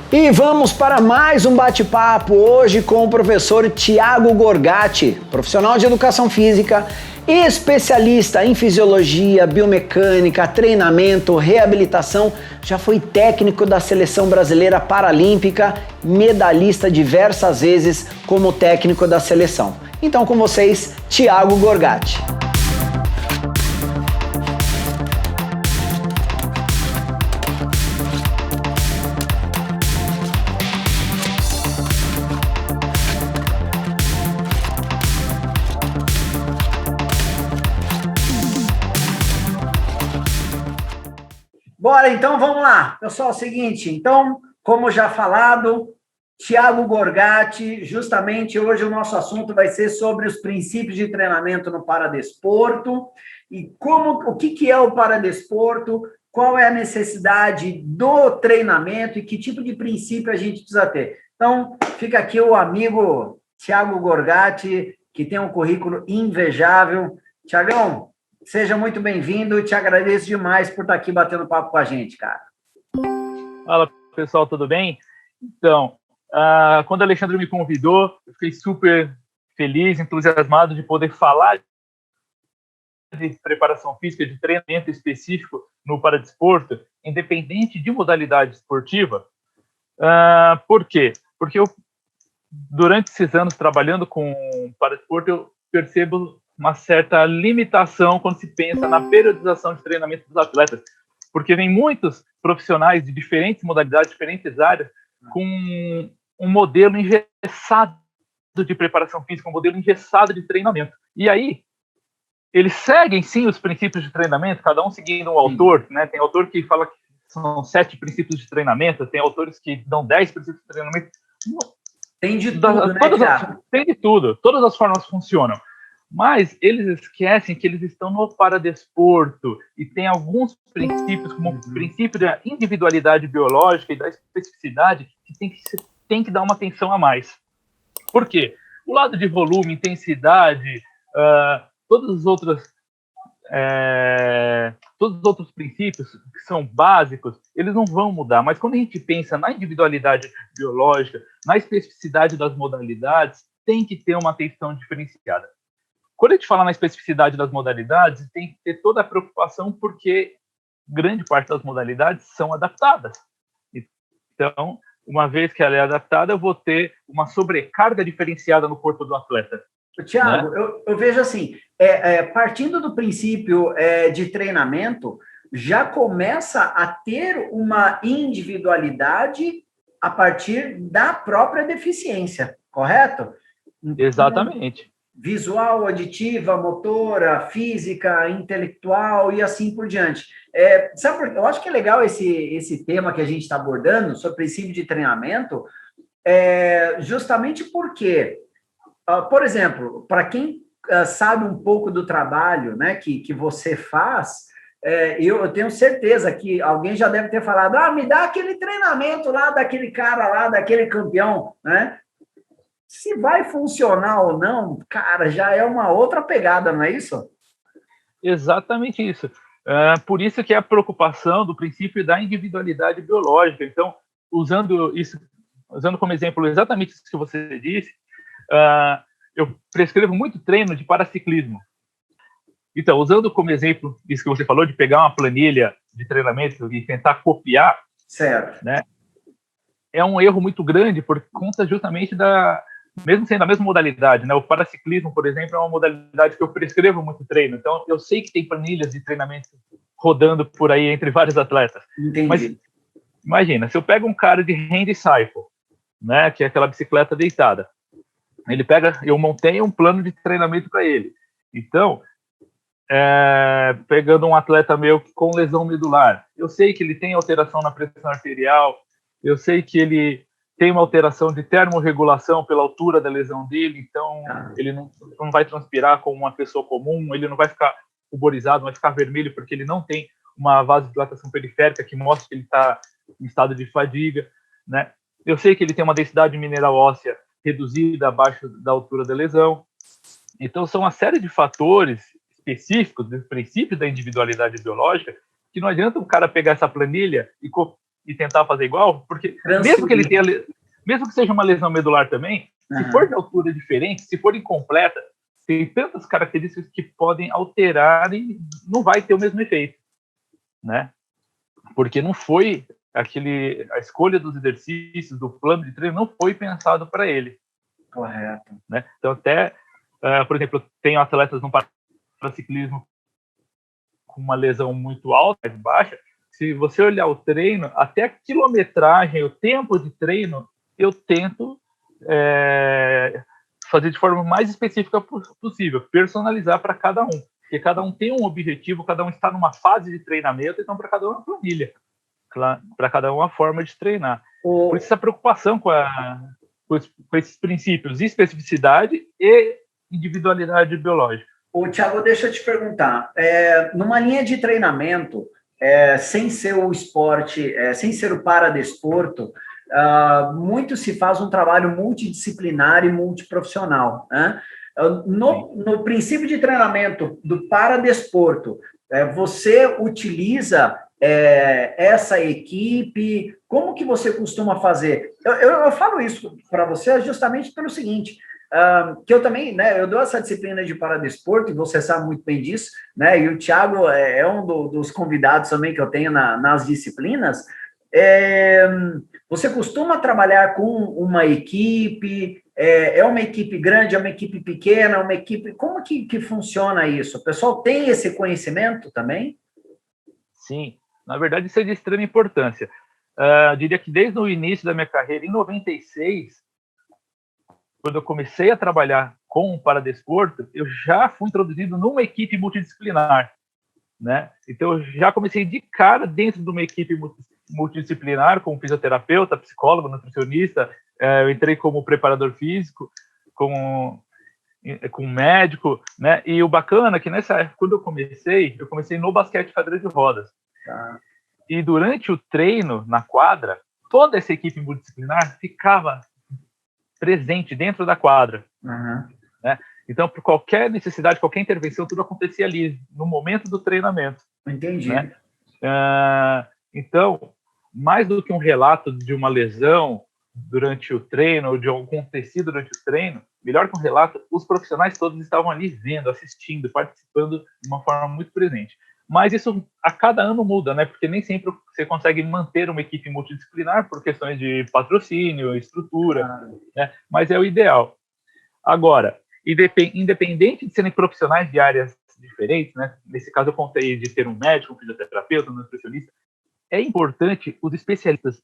E vamos para mais um bate-papo hoje com o professor Thiago Gorgati, profissional de educação física, especialista em fisiologia, biomecânica, treinamento, reabilitação, já foi técnico da Seleção Brasileira Paralímpica, medalhista diversas vezes como técnico da seleção. Então com vocês, Thiago Gorgati. Bora, então vamos lá. Pessoal, é o seguinte, então, como já falado, Thiago Gorgati, justamente hoje o nosso assunto vai ser sobre os princípios de treinamento no paradesporto e o que é o paradesporto, qual é a necessidade do treinamento e que tipo de princípio a gente precisa ter. Então, fica aqui o amigo Thiago Gorgati, que tem um currículo invejável. Thiagão, seja muito bem-vindo e te agradeço demais por estar aqui batendo papo com a gente, cara. Fala, pessoal, tudo bem? Então, quando o Alexandre me convidou, eu fiquei super feliz, entusiasmado de poder falar de preparação física, de treinamento específico no paradesporto, independente de modalidade esportiva. Por quê? Porque eu, durante esses anos trabalhando com paradesporto, eu percebo uma certa limitação quando se pensa na periodização de treinamento dos atletas, porque vem muitos profissionais de diferentes modalidades, diferentes áreas, com um modelo engessado de preparação física, um modelo engessado de treinamento. E aí, eles seguem, sim, os princípios de treinamento, cada um seguindo um autor, né? Tem autor que fala que são 7 princípios de treinamento, tem autores que dão 10 princípios de treinamento. Tem de tudo, né, cara? Tem de tudo, todas as formas funcionam. Mas eles esquecem que eles estão no paradesporto e tem alguns princípios, como o princípio da individualidade biológica e da especificidade, que tem que dar uma atenção a mais. Por quê? O lado de volume, intensidade, todos os outros princípios que são básicos, eles não vão mudar. Mas quando a gente pensa na individualidade biológica, na especificidade das modalidades, tem que ter uma atenção diferenciada. Quando a gente fala na especificidade das modalidades, tem que ter toda a preocupação porque grande parte das modalidades são adaptadas. Então, uma vez que ela é adaptada, eu vou ter uma sobrecarga diferenciada no corpo do atleta. Thiago, né? eu vejo assim, partindo do princípio de treinamento, já começa a ter uma individualidade a partir da própria deficiência, correto? Exatamente. Visual, auditiva, motora, física, intelectual e assim por diante. Sabe por quê? Eu acho que é legal esse tema que a gente está abordando, sobre princípio de treinamento, justamente porque, por exemplo, para quem sabe um pouco do trabalho, né, que você faz, eu tenho certeza que alguém já deve ter falado, me dá aquele treinamento lá daquele cara lá, daquele campeão, né? Se vai funcionar ou não, cara, já é uma outra pegada, não é isso? Exatamente isso. Por isso que é a preocupação do princípio da individualidade biológica. Então, usando como exemplo exatamente isso que você disse, eu prescrevo muito treino de paraciclismo. Então, usando como exemplo isso que você falou, de pegar uma planilha de treinamento e tentar copiar, certo, né, é um erro muito grande por conta justamente mesmo sendo a mesma modalidade, né? O paraciclismo, por exemplo, é uma modalidade que eu prescrevo muito treino. Então, eu sei que tem planilhas de treinamento rodando por aí entre vários atletas. Entendi. Mas, imagina, se eu pego um cara de hand cycle, né? Que é aquela bicicleta deitada. Eu montei um plano de treinamento para ele. Então, pegando um atleta meu com lesão medular, eu sei que ele tem alteração na pressão arterial, eu sei que ele tem uma alteração de termorregulação pela altura da lesão dele, então ele não vai transpirar como uma pessoa comum, ele não vai ficar ruborizado, não vai ficar vermelho, porque ele não tem uma vasodilatação periférica que mostra que ele está em estado de fadiga, né? Eu sei que ele tem uma densidade mineral óssea reduzida abaixo da altura da lesão. Então, são uma série de fatores específicos do princípio da individualidade biológica que não adianta o cara pegar essa planilha e tentar fazer igual, porque mesmo que seja uma lesão medular também, se for de altura diferente, se for incompleta, tem tantas características que podem alterar e não vai ter o mesmo efeito, né? Porque não foi a escolha dos exercícios, do plano de treino, não foi pensado para ele. Correto. Né? Então, até, por exemplo, eu tenho atletas no paraciclismo com uma lesão muito alta, mais baixa. Se você olhar o treino, até a quilometragem, o tempo de treino, eu tento fazer de forma mais específica possível, personalizar para cada um, porque cada um tem um objetivo, cada um está numa fase de treinamento, então para cada um é uma planilha, para cada um uma forma de treinar. Por isso essa preocupação com esses princípios, especificidade e individualidade biológica. Thiago, deixa eu te perguntar, numa linha de treinamento, sem ser o esporte, sem ser o paradesporto, muito se faz um trabalho multidisciplinar e multiprofissional, né? No princípio de treinamento do paradesporto, você utiliza essa equipe? Como que você costuma fazer? Eu falo isso para você justamente pelo seguinte, que eu também, né, eu dou essa disciplina de paradesporto, e você sabe muito bem disso, né, e o Thiago é um dos convidados também que eu tenho nas disciplinas. Você costuma trabalhar com uma equipe? É uma equipe grande, é uma equipe pequena, uma equipe... Como que funciona isso? O pessoal tem esse conhecimento também? Sim, na verdade isso é de extrema importância. Eu diria que desde o início da minha carreira, em 96, quando eu comecei a trabalhar com o paradesporto, eu já fui introduzido numa equipe multidisciplinar, né? Então, eu já comecei de cara dentro de uma equipe multidisciplinar, como fisioterapeuta, psicólogo, nutricionista, eu entrei como preparador físico, com médico, né? E o bacana é que nessa época, quando eu comecei no basquete xadrez de rodas. Tá. E durante o treino, na quadra, toda essa equipe multidisciplinar ficava presente dentro da quadra. Né? Então, por qualquer necessidade, qualquer intervenção, tudo acontecia ali, no momento do treinamento. Entendi. Né? Então, mais do que um relato de uma lesão durante o treino, ou de algum acontecido durante o treino, melhor que um relato, os profissionais todos estavam ali vendo, assistindo, participando de uma forma muito presente. Mas isso a cada ano muda, né? Porque nem sempre você consegue manter uma equipe multidisciplinar por questões de patrocínio, estrutura, né? Mas é o ideal. Agora, independente de serem profissionais de áreas diferentes, né? Nesse caso eu contei de ter um médico, um fisioterapeuta, um nutricionista, é importante os especialistas,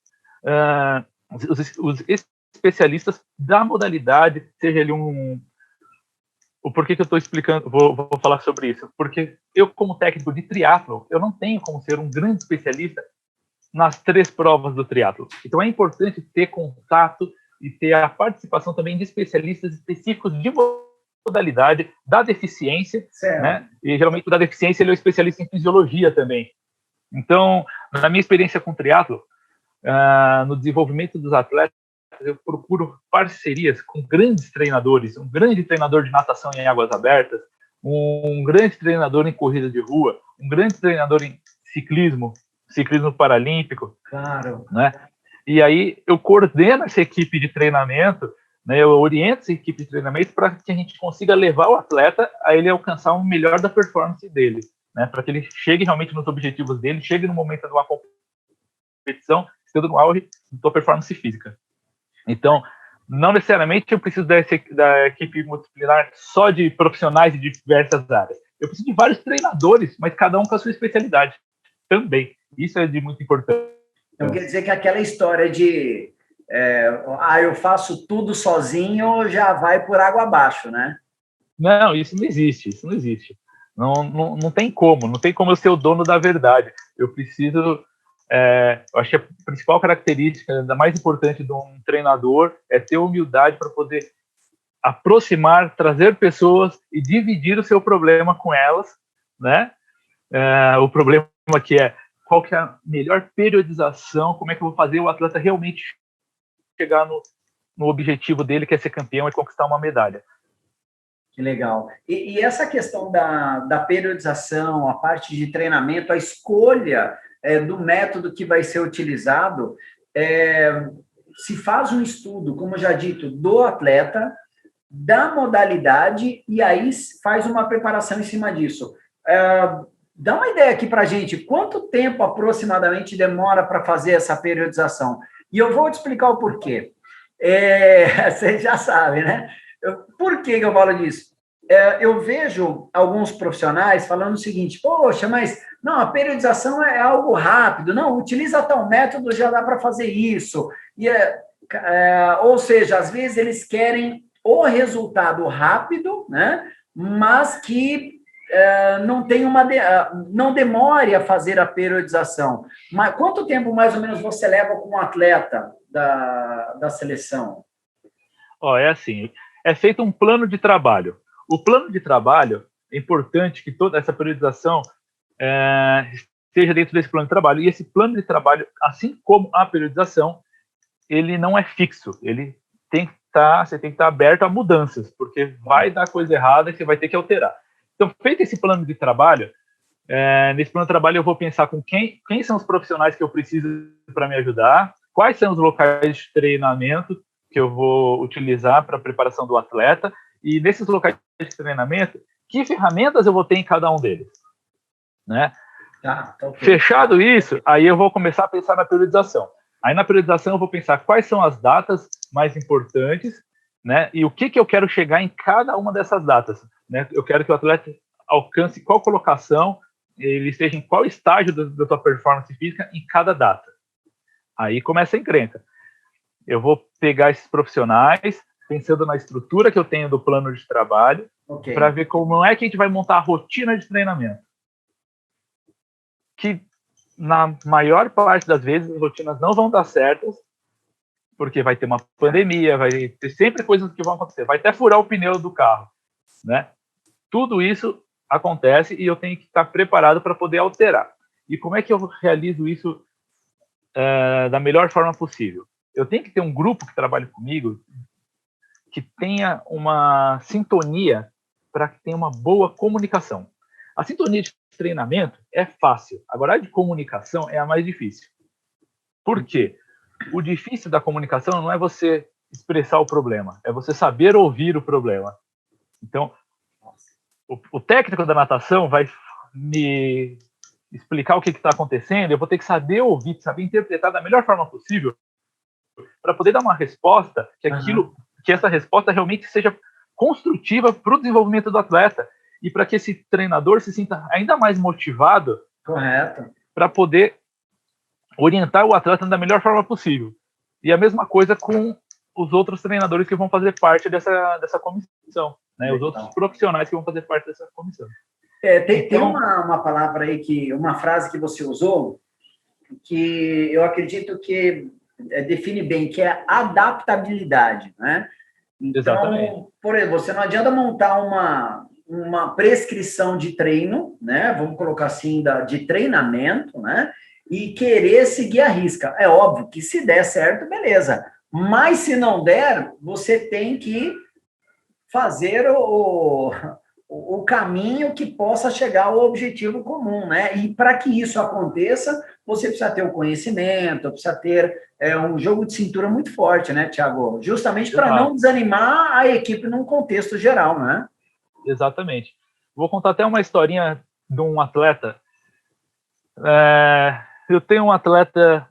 os especialistas da modalidade, seja ele o porquê que eu estou explicando, vou falar sobre isso, porque eu, como técnico de triatlo, eu não tenho como ser um grande especialista nas 3 provas do triatlo. Então é importante ter contato e ter a participação também de especialistas específicos de modalidade da deficiência, né? E geralmente da deficiência ele é um especialista em fisiologia também. Então, na minha experiência com triatlo, no desenvolvimento dos atletas, eu procuro parcerias com grandes treinadores, um grande treinador de natação em águas abertas, um grande treinador em corrida de rua, um grande treinador em ciclismo paralímpico. Claro. Né? E aí eu coordeno essa equipe de treinamento, né? Eu oriento essa equipe de treinamento para que a gente consiga levar o atleta a ele alcançar o melhor da performance dele, né? Para que ele chegue realmente nos objetivos dele, chegue no momento de uma competição, estando no auge da sua performance física. Então, não necessariamente eu preciso da equipe multidisciplinar só de profissionais de diversas áreas. Eu preciso de vários treinadores, mas cada um com a sua especialidade também. Isso é de muito importância. Então, quer dizer que aquela história de eu faço tudo sozinho já vai por água abaixo, né? Não, isso não existe. Não tem como eu ser o dono da verdade. Eu preciso... eu acho que a principal característica, a mais importante de um treinador é ter humildade para poder aproximar, trazer pessoas e dividir o seu problema com elas, né? O problema que é qual que é a melhor periodização, como é que eu vou fazer o atleta realmente chegar no objetivo dele, que é ser campeão e conquistar uma medalha. Que legal. E essa questão da periodização, a parte de treinamento, a escolha do método que vai ser utilizado, se faz um estudo, como já dito, do atleta, da modalidade, e aí faz uma preparação em cima disso. Dá uma ideia aqui para a gente, quanto tempo aproximadamente demora para fazer essa periodização? E eu vou te explicar o porquê. Você já sabe, né? Por que eu falo disso? Eu vejo alguns profissionais falando o seguinte, poxa, mas não, a periodização é algo rápido, não, utiliza tal método, já dá para fazer isso. Ou seja, às vezes eles querem o resultado rápido, né? Mas que não demore a fazer a periodização. Mas quanto tempo mais ou menos você leva com um atleta da seleção? É assim, é feito um plano de trabalho. O plano de trabalho, é importante que toda essa periodização esteja dentro desse plano de trabalho. E esse plano de trabalho, assim como a periodização, ele não é fixo. Ele você tem que estar aberto a mudanças, porque vai dar coisa errada e você vai ter que alterar. Então, feito esse plano de trabalho, nesse plano de trabalho eu vou pensar com quem são os profissionais que eu preciso para me ajudar, quais são os locais de treinamento que eu vou utilizar para a preparação do atleta, e nesses locais de treinamento, que ferramentas eu vou ter em cada um deles, né? Fechado isso, aí eu vou começar a pensar na periodização. Aí na periodização eu vou pensar quais são as datas mais importantes, né? E o que eu quero chegar em cada uma dessas datas, né? Eu quero que o atleta alcance qual colocação, ele esteja em qual estágio da sua performance física em cada data. Aí começa a encrenca. Eu vou pegar esses profissionais, pensando na estrutura que eu tenho do plano de trabalho, para ver como é que a gente vai montar a rotina de treinamento. Que na maior parte das vezes as rotinas não vão dar certas, porque vai ter uma pandemia, vai ter sempre coisas que vão acontecer, vai até furar o pneu do carro, né? Tudo isso acontece e eu tenho que estar preparado para poder alterar. E como é que eu realizo isso da melhor forma possível? Eu tenho que ter um grupo que trabalhe comigo que tenha uma sintonia para que tenha uma boa comunicação. A sintonia de treinamento é fácil, agora a de comunicação é a mais difícil. Por quê? O difícil da comunicação não é você expressar o problema, é você saber ouvir o problema. Então, o técnico da natação vai me explicar o que está acontecendo, eu vou ter que saber ouvir, saber interpretar da melhor forma possível para poder dar uma resposta que essa resposta realmente seja construtiva para o desenvolvimento do atleta e para que esse treinador se sinta ainda mais motivado para poder orientar o atleta da melhor forma possível. E a mesma coisa com os outros treinadores que vão fazer parte dessa comissão, né? Os outros profissionais que vão fazer parte dessa comissão. Tem uma palavra aí, uma frase que você usou, que eu acredito que define bem, que é adaptabilidade, né? Então, exatamente. Por exemplo, você não adianta montar uma prescrição de treino, né? Vamos colocar assim, de treinamento, né? E querer seguir a risca. É óbvio que se der certo, beleza. Mas se não der, você tem que fazer o caminho que possa chegar ao objetivo comum, né? E para que isso aconteça, você precisa ter o conhecimento, precisa ter um jogo de cintura muito forte, né, Thiago? Justamente para não desanimar a equipe num contexto geral, né? Exatamente. Vou contar até uma historinha de um atleta. Eu tenho um atleta,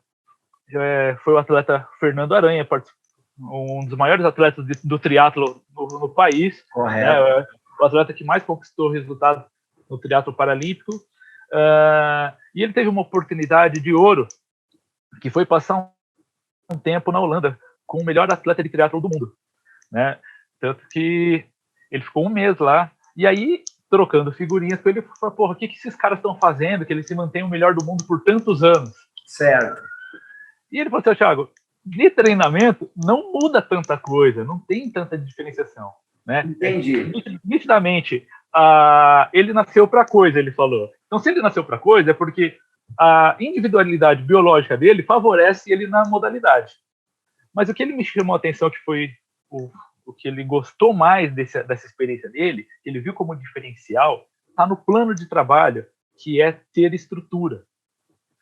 foi o atleta Fernando Aranha, um dos maiores atletas do triatlo no país. Correto. Né? O atleta que mais conquistou resultados no triatlo paralímpico. E ele teve uma oportunidade de ouro, que foi passar um tempo na Holanda com o melhor atleta de triatlo do mundo, né? Tanto que ele ficou um mês lá, e aí, trocando figurinhas com ele, ele falou, porra, o que esses caras estão fazendo, que eles se mantêm o melhor do mundo por tantos anos? Certo. E ele falou assim, Thiago, de treinamento não muda tanta coisa, não tem tanta diferenciação, né? Entendi. Nitidamente, ele nasceu para coisa, ele falou. Então, se ele nasceu para coisa, é porque a individualidade biológica dele favorece ele na modalidade. Mas o que ele me chamou a atenção, que foi o que ele gostou mais dessa experiência dele, que ele viu como diferencial, está no plano de trabalho, que é ter estrutura.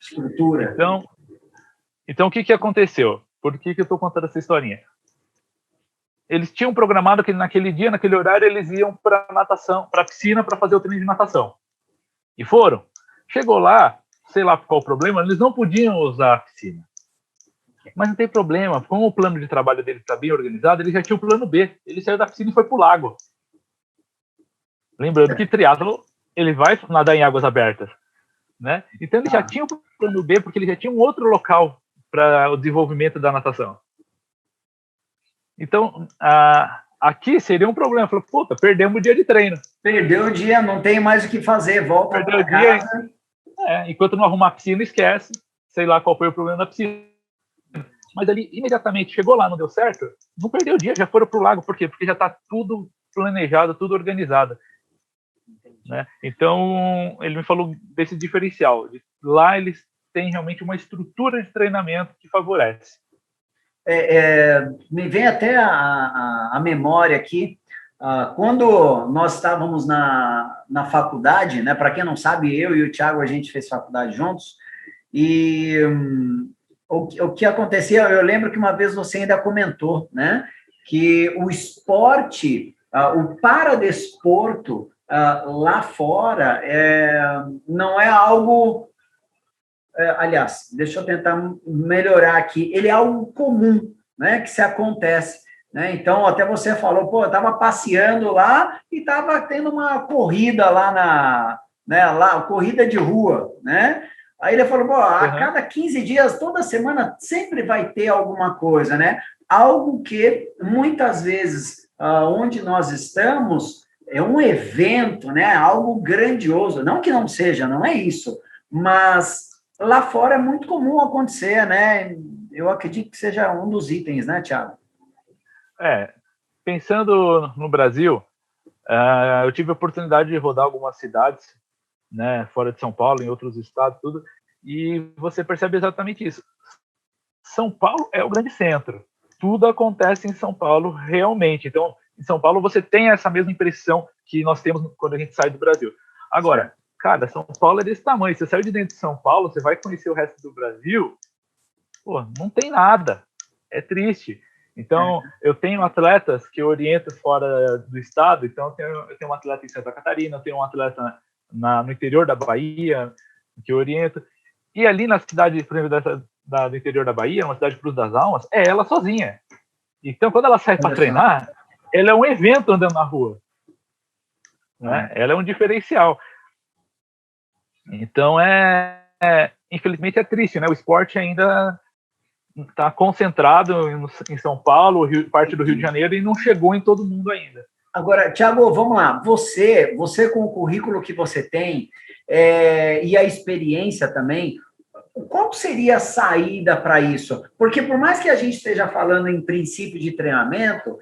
estrutura. Então o que aconteceu? Por que eu estou contando essa historinha? Eles tinham programado que naquele dia, naquele horário, eles iam para natação, para a piscina, para fazer o treino de natação. E foram. Chegou lá, sei lá qual o problema, eles não podiam usar a piscina. Mas não tem problema, como o plano de trabalho dele está bem organizado, ele já tinha o plano B. Ele saiu da piscina e foi para o lago. Lembrando que triatlo, ele vai nadar em águas abertas, né? Então ele já tinha o plano B, porque ele já tinha um outro local para o desenvolvimento da natação. Então, aqui seria um problema. Falou, puta, perdemos o dia de treino. Perdeu o dia, não tem mais o que fazer, volta para casa. Enquanto não arrumar a piscina, esquece. Sei lá qual foi o problema da piscina. Mas ali, imediatamente, chegou lá, não deu certo, não perdeu o dia, já foram para o lago. Por quê? Porque já está tudo planejado, tudo organizado. Né? Então, ele me falou desse diferencial. Lá eles têm realmente uma estrutura de treinamento que favorece. Me vem até a memória aqui, quando nós estávamos na faculdade, né? Para quem não sabe, eu e o Thiago, a gente fez faculdade juntos, e o que acontecia, eu lembro que uma vez você ainda comentou, né? Que o esporte, o paradesporto, lá fora, não é algo... aliás, deixa eu tentar melhorar aqui. Ele é algo comum, né, que se acontece. Né? Então, até você falou, pô, eu estava passeando lá e estava tendo uma corrida lá corrida de rua, né? Aí ele falou, pô, a cada 15 dias, toda semana, sempre vai ter alguma coisa, né? Algo que, muitas vezes, onde nós estamos, é um evento, né? Algo grandioso. Não que não seja, não é isso, mas... lá fora é muito comum acontecer, né? Eu acredito que seja um dos itens, né, Thiago? Pensando no Brasil, eu tive a oportunidade de rodar algumas cidades, né, fora de São Paulo, em outros estados, tudo, e você percebe exatamente isso. São Paulo é o grande centro. Tudo acontece em São Paulo realmente. Então, em São Paulo você tem essa mesma impressão que nós temos quando a gente sai do Brasil. Agora, cara, São Paulo é desse tamanho. Você saiu de dentro de São Paulo, você vai conhecer o resto do Brasil, pô, não tem nada. É triste. Então, eu tenho atletas que eu oriento fora do estado. Então, eu tenho um atleta em Santa Catarina, eu tenho um atleta no interior da Bahia, que eu oriento. E ali na cidade, por exemplo, do interior da Bahia, uma cidade de Cruz das Almas, é ela sozinha. Então, quando ela sai para treinar, ela é um evento andando na rua. Né? Ela é um diferencial. Então, infelizmente é triste, né? O esporte ainda está concentrado em São Paulo, parte do Rio de Janeiro, e não chegou em todo mundo ainda. Agora, Thiago, vamos lá. Você com o currículo que você tem e a experiência também, qual seria a saída para isso? Porque por mais que a gente esteja falando em princípio de treinamento,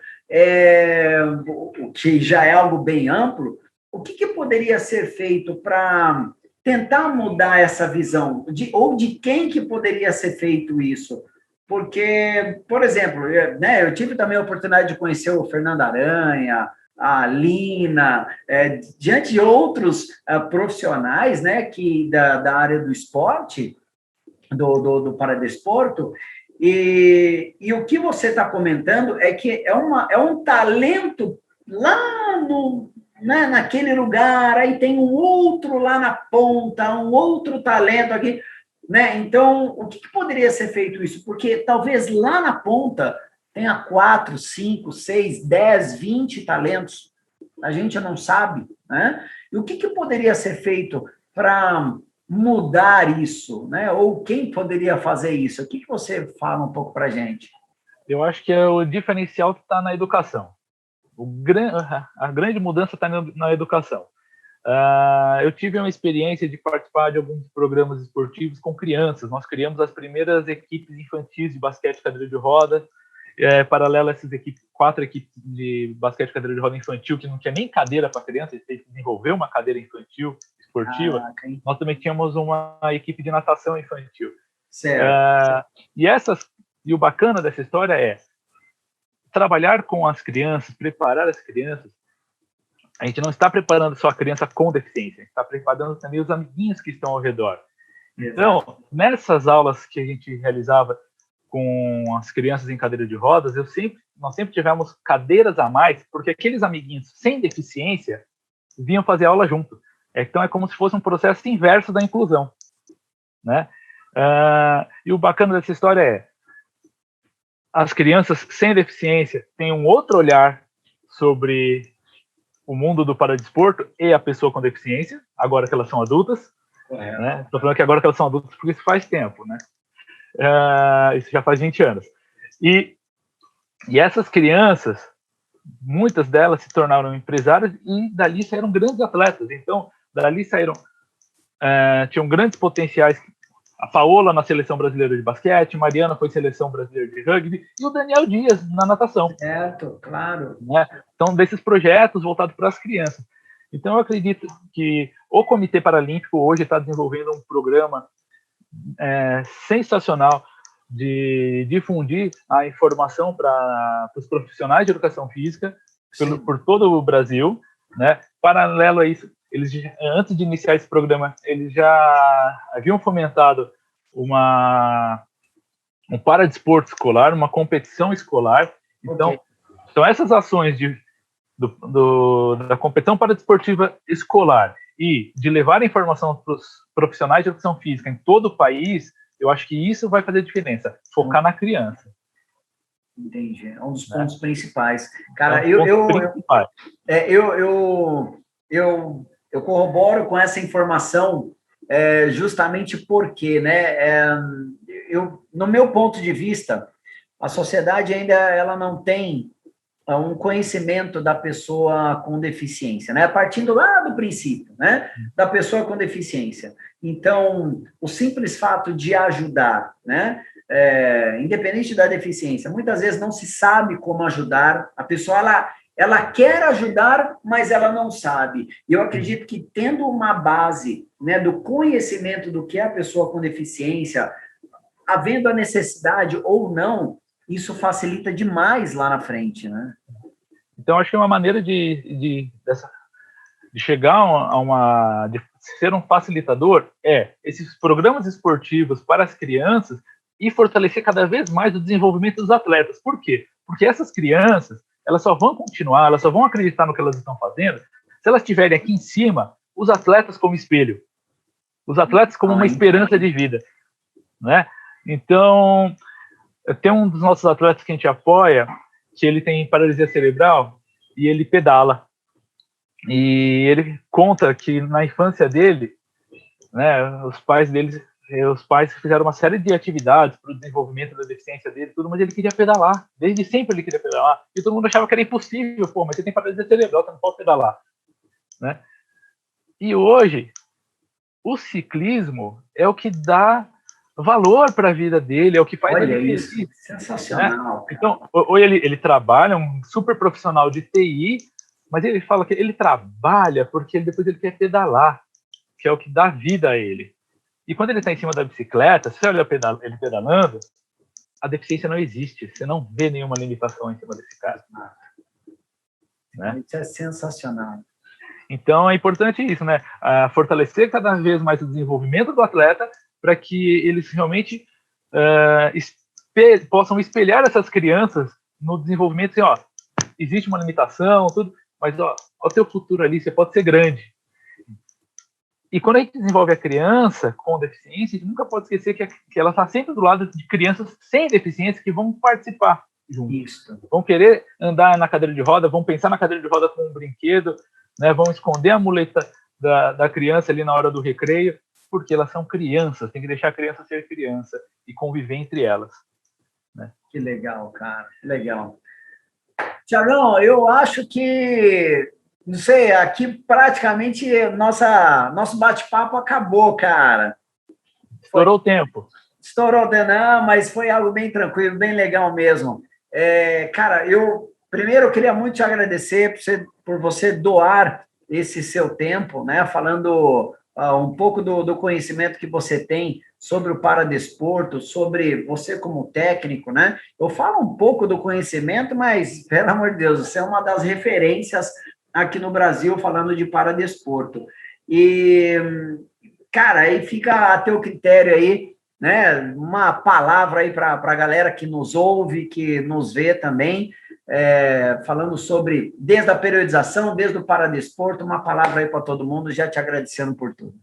o que já é algo bem amplo, o que poderia ser feito para tentar mudar essa visão? Ou de quem que poderia ser feito isso? Porque, por exemplo, né, eu tive também a oportunidade de conhecer o Fernando Aranha, a Lina, diante de outros profissionais, né, que da área do esporte, do paradesporto, e o que você está comentando é que é um talento lá né, naquele lugar, aí tem um outro lá na ponta, um outro talento aqui, né? Então, o que poderia ser feito isso? Porque talvez lá na ponta tenha 4, 5, 6, 10, 20 talentos, a gente não sabe, né? E o que poderia ser feito para mudar isso, né? Ou quem poderia fazer isso? O que você fala um pouco para a gente? Eu acho que o diferencial está na educação. A grande mudança está na educação. Eu tive uma experiência de participar de alguns programas esportivos com crianças. Nós criamos as primeiras equipes infantis de basquete cadeira de roda. Paralelo a essas equipes, 4 equipes de basquete cadeira de roda infantil, que não tinha nem cadeira para criança, eles têm que desenvolver uma cadeira infantil esportiva. Nós também tínhamos uma equipe de natação infantil. Certo. E o bacana dessa história é trabalhar com as crianças, preparar as crianças. A gente não está preparando só a criança com deficiência, a gente está preparando também os amiguinhos que estão ao redor. Então, nessas aulas que a gente realizava com as crianças em cadeira de rodas, nós sempre tivemos cadeiras a mais, porque aqueles amiguinhos sem deficiência vinham fazer aula junto. Então, é como se fosse um processo inverso da inclusão, né? E o bacana dessa história é as crianças sem deficiência têm um outro olhar sobre o mundo do paradesporto e a pessoa com deficiência, agora que elas são adultas. Né? Estou falando que agora que elas são adultas porque isso faz tempo, né? Isso já faz 20 anos. E essas crianças, muitas delas se tornaram empresárias e dali saíram grandes atletas. Então, dali saíram, tinham grandes potenciais. A Paola na seleção brasileira de basquete, Mariana foi seleção brasileira de rugby e o Daniel Dias na natação. Certo, claro. Né? Então, desses projetos voltados para as crianças. Então, eu acredito que o Comitê Paralímpico hoje está desenvolvendo um programa sensacional de difundir a informação para os profissionais de educação física por todo o Brasil, né? Paralelo a isso, eles antes de iniciar esse programa, eles já haviam fomentado um paradesporto escolar, uma competição escolar. Então, são essas ações da competição paradesportiva escolar e de levar a informação para os profissionais de educação física em todo o país, eu acho que isso vai fazer diferença, focar na criança. Entendi, é um dos pontos principais. Cara, eu corroboro com essa informação justamente porque, né, no meu ponto de vista, a sociedade ainda ela não tem um conhecimento da pessoa com deficiência, né? Partindo lá do princípio, né? Da pessoa com deficiência. Então, o simples fato de ajudar, né? Independente da deficiência, muitas vezes não se sabe como ajudar. A pessoa, ela quer ajudar, mas ela não sabe. E eu acredito que tendo uma base, né, do conhecimento do que é a pessoa com deficiência, havendo a necessidade ou não, isso facilita demais lá na frente, né? Então, acho que uma maneira de chegar de ser um facilitador esses programas esportivos para as crianças e fortalecer cada vez mais o desenvolvimento dos atletas. Por quê? Porque essas crianças, elas só vão continuar, elas só vão acreditar no que elas estão fazendo se elas tiverem aqui em cima os atletas como espelho, os atletas como uma esperança de vida, né? Então, tem um dos nossos atletas que a gente apoia, que ele tem paralisia cerebral e ele pedala. E ele conta que na infância dele, né, os pais fizeram uma série de atividades para o desenvolvimento da deficiência dele, tudo, mas ele queria pedalar. Desde sempre ele queria pedalar. E todo mundo achava que era impossível. Pô, mas você tem paralisia cerebral, você não pode pedalar. Né? E hoje, o ciclismo é o que dá valor para a vida dele, é o que faz ele isso, feliz, sensacional. Né? Então, ou ele trabalha, um super profissional de TI, mas ele fala que ele trabalha porque depois ele quer pedalar, que é o que dá vida a ele. E quando ele está em cima da bicicleta, se você olha ele pedalando, a deficiência não existe, você não vê nenhuma limitação em cima desse cara. Né? Isso é sensacional. Então, é importante isso, né? Fortalecer cada vez mais o desenvolvimento do atleta para que eles realmente possam espelhar essas crianças no desenvolvimento, assim, ó, existe uma limitação, tudo, mas ó, o teu futuro ali, você pode ser grande. E quando a gente desenvolve a criança com deficiência, a gente nunca pode esquecer que ela está sempre do lado de crianças sem deficiência que vão participar junto. Isso. Vão querer andar na cadeira de roda, vão pensar na cadeira de roda como um brinquedo, né? Vão esconder a muleta da criança ali na hora do recreio, porque elas são crianças, tem que deixar a criança ser criança e conviver entre elas. Né? Que legal, cara, que legal. Tiagão, eu acho que, não sei, aqui praticamente nosso bate-papo acabou, cara. Estourou o tempo. Estourou o tempo, não, mas foi algo bem tranquilo, bem legal mesmo. Cara, eu queria muito te agradecer por você doar esse seu tempo, né? Falando um pouco do conhecimento que você tem sobre o paradesporto, sobre você como técnico, né? Eu falo um pouco do conhecimento, mas, pelo amor de Deus, você é uma das referências aqui no Brasil falando de paradesporto. E cara, aí fica a teu critério aí, né? Uma palavra aí para a galera que nos ouve, que nos vê também, falando sobre, desde a periodização, desde o paradesporto, uma palavra aí para todo mundo, já te agradecendo por tudo.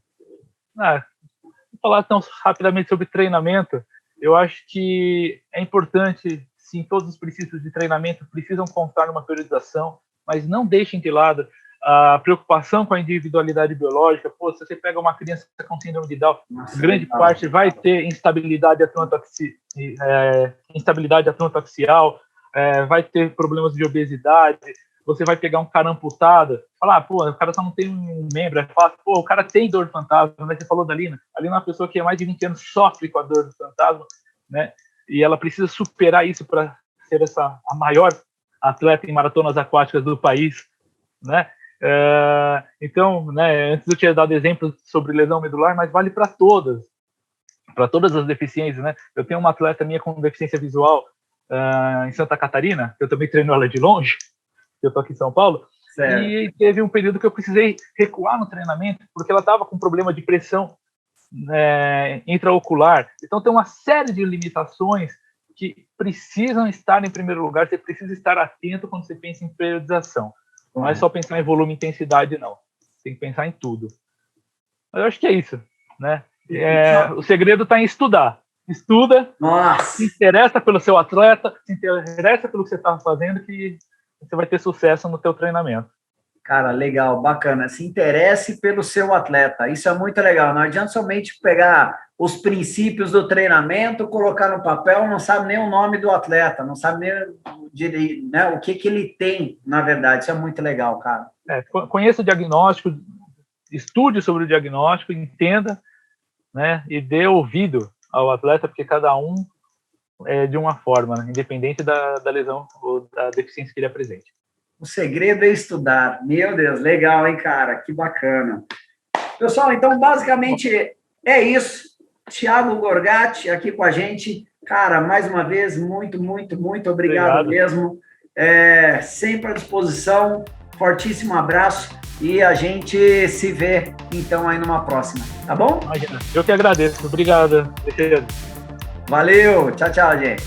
Vou falar tão rapidamente sobre treinamento. Eu acho que é importante, sim, todos os princípios de treinamento precisam constar numa periodização, mas não deixem de lado a preocupação com a individualidade biológica. Pô, se você pega uma criança com síndrome de Down, grande parte vai ter instabilidade atronotoxial, vai ter problemas de obesidade. Você vai pegar um cara amputado, falar, pô, o cara só não tem um membro, é fácil, pô, o cara tem dor de fantasma, mas você falou da Lina, a Lina é uma pessoa que há mais de 20 anos sofre com a dor de fantasma, né, e ela precisa superar isso para ser a maior atleta em maratonas aquáticas do país, né, então, né, antes eu tinha dado exemplos sobre lesão medular, mas vale para todas as deficiências, né, eu tenho uma atleta minha com deficiência visual em Santa Catarina, eu também treino ela de longe, eu estou aqui em São Paulo, certo. E teve um período que eu precisei recuar no treinamento, porque ela estava com problema de pressão intraocular. Então, tem uma série de limitações que precisam estar em primeiro lugar, você precisa estar atento quando você pensa em periodização. Não é só pensar em volume e intensidade, não. Tem que pensar em tudo. Mas eu acho que é isso, né? O segredo está em estudar. Estuda, se interessa pelo seu atleta, se interessa pelo que você está fazendo, que você vai ter sucesso no teu treinamento. Cara, legal, bacana. Se interesse pelo seu atleta. Isso é muito legal. Não adianta somente pegar os princípios do treinamento, colocar no papel, não sabe nem o nome do atleta, não sabe nem né, o que ele tem, na verdade. Isso é muito legal, cara. Conheça o diagnóstico, estude sobre o diagnóstico, entenda, né, e dê ouvido ao atleta, porque cada um é de uma forma, né, independente da lesão ou da deficiência que ele apresente. O segredo é estudar. Meu Deus, legal, hein, cara? Que bacana. Pessoal, então, basicamente, é isso. Thiago Gorgatti aqui com a gente. Cara, mais uma vez, muito, muito, muito obrigado mesmo. Sempre à disposição. Fortíssimo abraço. E a gente se vê, então, aí numa próxima. Tá bom? Eu que agradeço. Obrigado. Valeu. Tchau, tchau, gente.